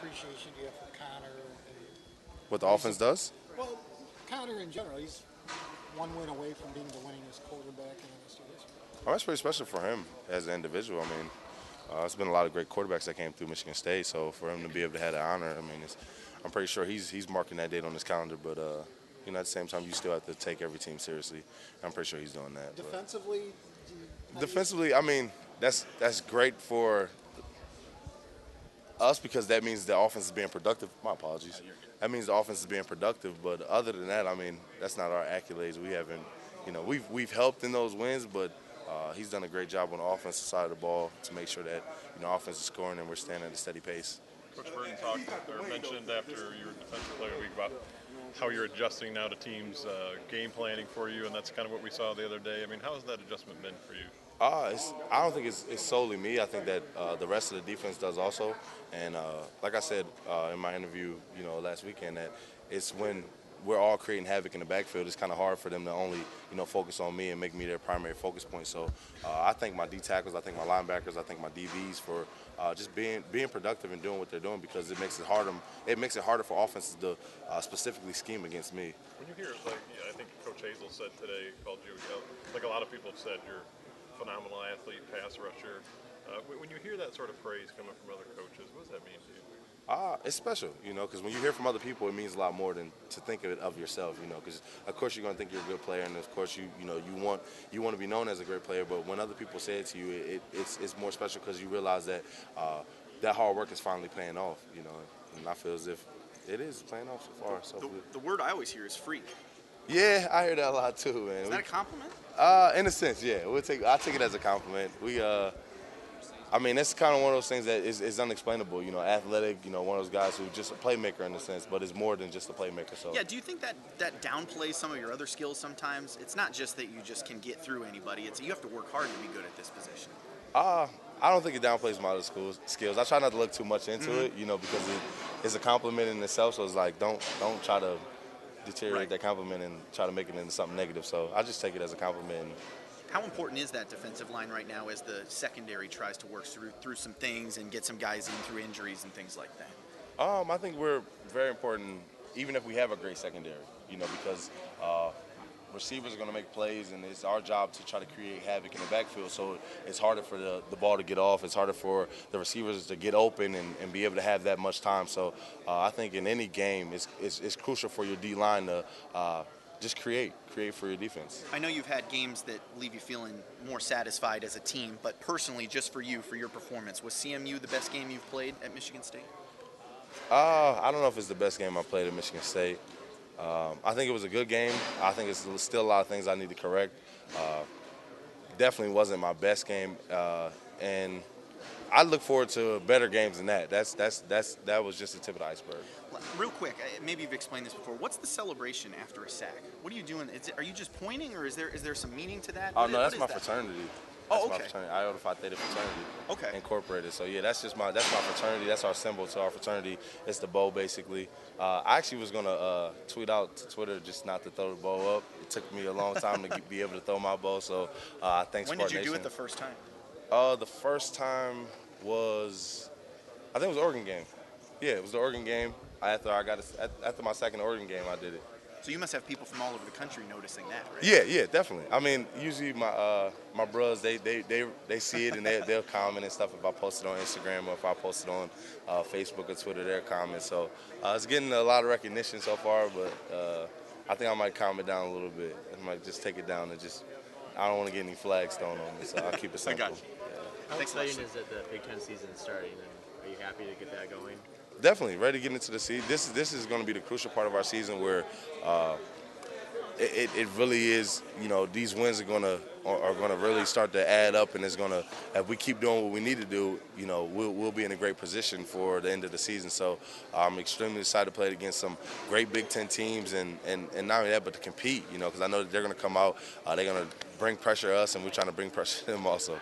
appreciation do you have for Connor? What the offense does? Well, Connor in general, he's one win away from being the winningest quarterback in MSU history. Oh, that's pretty special for him as an individual. I mean, it's been a lot of great quarterbacks that came through Michigan State, so for him to be able to have that honor, I mean, I'm pretty sure he's marking that date on his calendar. But you know, at the same time, you still have to take every team seriously. I'm pretty sure he's doing that. Defensively, Defensively, I mean, that's great for us because that means the offense is being productive. My apologies. That means the offense is being productive. But other than that, I mean, that's not our accolades. We haven't, you know, we've helped in those wins, but he's done a great job on the offensive side of the ball to make sure that, you know, offense is scoring and we're staying at a steady pace. Coach Burton mentioned after your defensive player of the week about how you're adjusting now to teams' game planning for you, and that's kind of what we saw the other day. I mean, how has that adjustment been for you? I don't think it's solely me. I think that the rest of the defense does also. And like I said in my interview, you know, last weekend, that it's when we're all creating havoc in the backfield, it's kind of hard for them to only, you know, focus on me and make me their primary focus point. So I thank my D tackles, I thank my linebackers, I thank my DBs for just being productive and doing what they're doing, because it makes it harder. It makes it harder for offenses to specifically scheme against me. When you hear, like, I think Coach Hazel said today, called you, like a lot of people have said, you're a phenomenal athlete, pass rusher. When you hear that sort of praise coming from other coaches, what does that mean to you? It's special, you know, because when you hear from other people, it means a lot more than to think of it of yourself, you know, because of course you're going to think you're a good player, and of course you want to be known as a great player, but when other people say it to you, it's more special because you realize that that hard work is finally paying off, you know, and I feel as if it is playing off so far. So the word I always hear is freak. Yeah, I hear that a lot too, man. Is that a compliment? In a sense, yeah. I take it as a compliment. I mean, that's kind of one of those things that is unexplainable. You know, athletic. You know, one of those guys who's just a playmaker in a sense, but is more than just a playmaker. So yeah, do you think that downplays some of your other skills sometimes? It's not just that you just can get through anybody. It's you have to work hard to be good at this position. I don't think it downplays my other skills. I try not to look too much into it, you know, because it's a compliment in itself. So it's like don't try to deteriorate that compliment and try to make it into something negative. So I just take it as a compliment. How important is that defensive line right now as the secondary tries to work through some things and get some guys in through injuries and things like that? I think we're very important, even if we have a great secondary, you know, because receivers are going to make plays, and it's our job to try to create havoc in the backfield. So it's harder for the ball to get off. It's harder for the receivers to get open and be able to have that much time. So I think in any game, it's crucial for your D-line to just create for your defense. I know you've had games that leave you feeling more satisfied as a team, but personally, just for you, for your performance, was CMU the best game you've played at Michigan State? I don't know if it's the best game I played at Michigan State. I think it was a good game. I think it's still a lot of things I need to correct. Definitely wasn't my best game, and I look forward to better games than that. That was just the tip of the iceberg. Real quick, maybe you've explained this before. What's the celebration after a sack? What are you doing? Are you just pointing, or is there some meaning to that? Oh, no, that's my fraternity. Oh, okay. My fraternity. Iota Phi Theta fraternity. Okay. Incorporated. So yeah, that's my fraternity. That's our symbol to our fraternity. It's the bow, basically. I actually was gonna tweet out to Twitter just not to throw the bow up. It took me a long time to be able to throw my bow. So thanks. When did you do it the first time? The first time was, I think it was the Oregon game. Yeah, it was the Oregon game. After my second Oregon game, I did it. So you must have people from all over the country noticing that, right? Yeah, definitely. I mean, usually my bros, they see it and they'll comment and stuff if I post it on Instagram or if I post it on Facebook or Twitter, they'll comment. So it's getting a lot of recognition so far, but I think I might calm it down a little bit. I might just take it down and I don't want to get any flags thrown on me, so I'll keep it simple. I got you. How exciting is it the Big Ten season is starting, and are you happy to get that going? Definitely ready to get into the season. This is going to be the crucial part of our season where it really is. You know, these wins are going to really start to add up, and it's going to, if we keep doing what we need to do, you know, we'll be in a great position for the end of the season. So I'm extremely excited to play against some great Big Ten teams, and not only that, but to compete. You know, because I know that they're going to come out, they're going to bring pressure to us, and we're trying to bring pressure to them also.